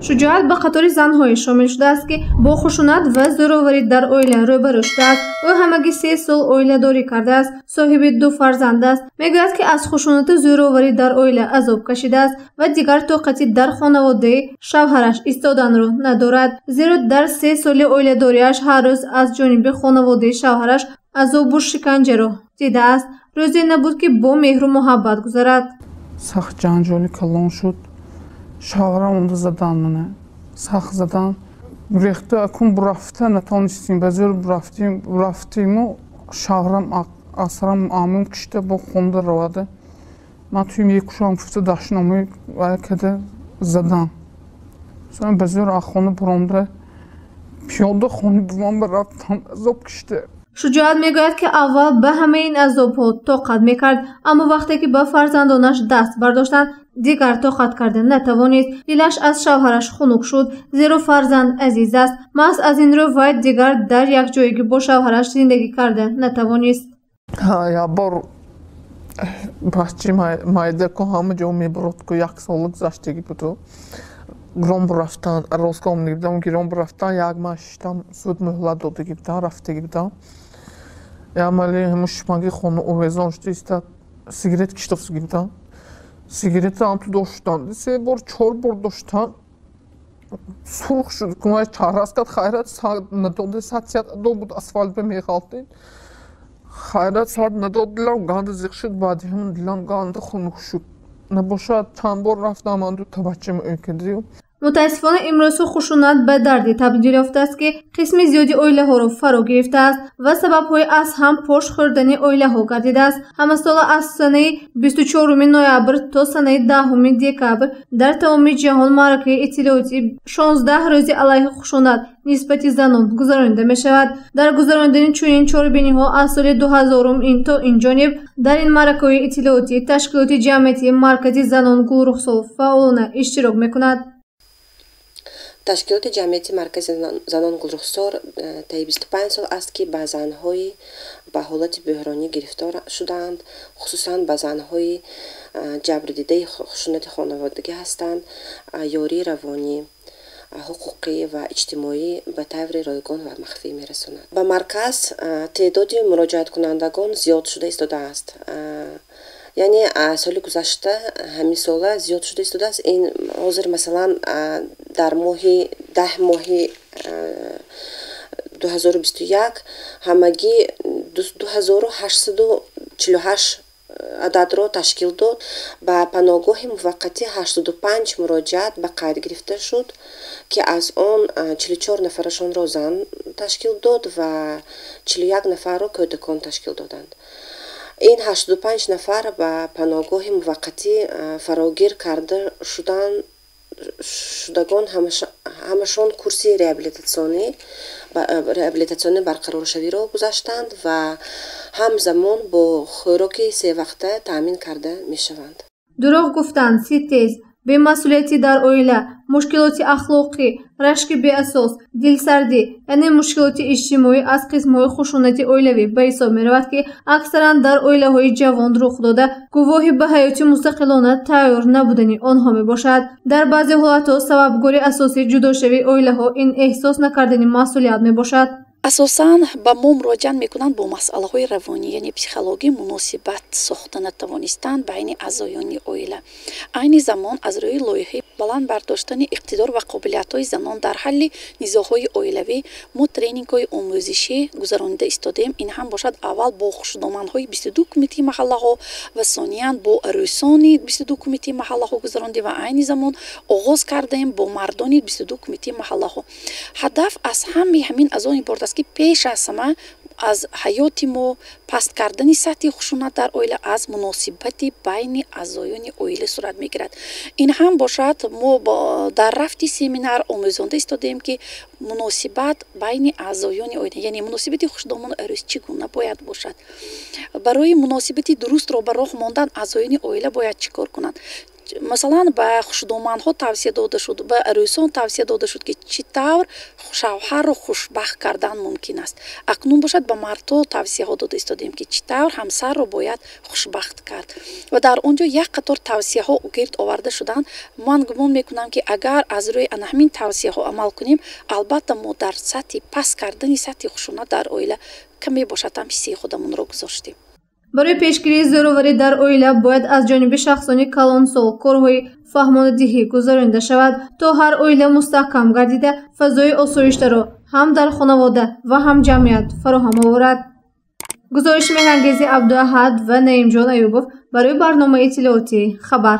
شجاعت به قطار زن‌های شامل شده است که با خشونت و زوروری در عائله روبرو شده است. او همگی 3 سال عائله داری کرده است. صاحب 2 فرزند است. میگوید که از خشونت و زوروری در عائله عذاب کشیده است و دیگر طاقتی در خانواده شوهرش ایستادن را ندارد، زیرا در 3 سال عائله داریش هر روز از جانب خانواده شوهرش عذاب و شکنجه را دیده است. روزی نبود که با مهر و محبت گذرد. سخت جنجالی کلان شد. شوهرم اونده زدن منه. سخت زدن. ریخته اکن برفته نتانستیم. بزر برفتیم و شوهرم asram amim kişide bu xonda ravadı. Ma tüyüm yekuşam fıtı daşnamı ve kede zadan. Sonra bezir axonu buramda piyolda xonu buvam برفتم عذاب کشیده. شجاعت میگوید که اول به همه این عذاب‌ها طاقت میکرد، اما وقتی که به فرزندانش دست برداشتند دیگر طاقت کردن نتوانست. دلش از شوهرش خنک شد، زیرا فرزند عزیز است. محض از این رو وی دیگر در یک جایگی با شوهرش زندگی کردن نتوانست. یا بار بچه مایده که همه جا میبرد که یک سالک زشتگی بودو. گرام برفتن، روزگام نگیدم گرام برفتن یک ماشتم سود مهلت داده گیبدن رفته گیبدن. یا مالی همش ماگی خونه اوزان شده استاد سیگارت کشتفس گیبدن. سیگارت هم تو داشتن. سه بار 4 بار داشتن. سرخ شد که ما چهاررس کرد خیرت نداده ساعت دو بود اسفالت به میخالتین. خیرت ساعت نداد دلم گاند زیخ شد بعدی همون دلم گاند خنک شد. نباشد چند بار رفتم من دو تا بچه‌م کردیم. متاسفانه امروز خشونت به دردی تبدیل یافته است که قسم زیادی عائله ها را فرا گرفته است و سبب های از هم پشت خوردن عائله ها گردیده است. همه سال از سنه 24 نوامبر تا سنه 10 دکبر در تمام جهان معرکه اطلاعاتی 16 روزی علیه خشونت نسبت زنان گذرانده می شود. در گذراندن چنین چاره‌بینی ها از سال 2000 تا این جانب در این معرکه اطلاعاتی تشکیلات جمعیتی مرکزی زنان گلرخسار فعالانه اشتراک می کند. تشکیلات جمعیتی مرکز زنان گلرخسار طی 25 سال است که به زن‌های به حالت بحرانی گرفتار شدند، خصوصا به زن‌های جبر دیده خشونت خانوادگی هستند. یاری روانی، حقوقی و اجتماعی به طور رایگان و مخفی می‌رساند. به مرکز تعداد مراجعت کنندگان زیاد شده ایستاده است. یعنی سال گذشته همین سال زیاد شده ایستاده است. این حاضر مثلا در ده ماه 2021 همگی 2848 عدد را تشکیل داد. به پناهگاه موقتی 85 مراجعت به قید گرفته شد که از آن 44 نفرشان را زن تشکیل داد و 41 نفر را کودکان تشکیل دادند. این 85 نفر به پناهگاه موقتی فراگیر کرده شدگان همشان کورسی ریابیلیتاسیونی برقرار شوی را گذاشتند و همزمان با خوراک 3 وقته تامین کرده می شوند. دروغ گفتن، ستیز، بی‌مسئولیتی در عائله، مشکلات اخلاقی، رشک بی اساس، دلسردی، یعنی مشکلات اجتماعی از قسم‌های خشونت عائلوی به حساب می‌رود که اکثرا در عائله‌های جوان رخ داده گواهی به حیات مستقلانه تیار نبودن آنها میباشد. در بعضی حالت‌ها سببگار اساسی جداشوی عائله‌ها این احساس نکردن مسئولیت میباشد. اساساً با ما مراجعه میکنند با مسئله های روانی یعنی پسیخولوژی مناسبت ساخته نتوانستند بین اعضایان عائله. عین زمان از روی لایحه بلند برداشتن اقتدار و قابلیت های زنان در حل نزاع‌های عائلوی ما ترینینگ های آموزشی گذرانده ایستادیم. این هم باشد اول با خشونت‌های 22 کمیته محله ها و ثانیاً با عروسان 22 کمیته محله ها گذرانده و عین زمان آغاز کردیم با مردان 22 کمیته محله ها. هدف از همین از آن عبارت است که پیش از همه از حیات ما پست کردن سطح خشونت در عائله از مناسبت بین اعضایان عائله صورت میگیرد. این هم باشد ما در رفت سمینار آموزنده ایستادیم که مناسبت بین اعضایان عائله یعنی مناسبت خشدامان عروس چگونه باید باشد. برای مناسبت درست را به راه ماندن اعضایان عائله باید چیکار کنند؟ масалан ба хушдоманҳо тавсия дода шуд, ба арӯсон тавсия дода шуд ки чӣ тавр шавҳарро хушбахт кардан мумкин аст. Акнун бошад ба мардҳо тавсияҳо дода истодем ки чӣ тавр ҳамсарро бояд хушбахт кард. Ва дар онҷо як қатор тавсияҳо гирд оварда шуданд. Ман гумон мекунам ки агар аз рӯи ана ҳамин тавсияҳо амал кунем, албатта мо дар сатҳи паст кардани сатҳи хушунат дар оила каме бошад ҳам ҳисси худамонро гузоштем. барои пешгирии зӯроварӣ дар оила бояд аз ҷониби шахсони калонсол корҳои фаҳмондиҳӣ гузаронида шавад, то ҳар оила мустаҳкам гардида фазои осоиштаро ҳам дар хонавода ва ҳам ҷамъият фароҳам оварад. гузориши меҳрангези Абдуаҳад ва Наимҷон Аюбов барои барномаи иттилоотӣ Хабар.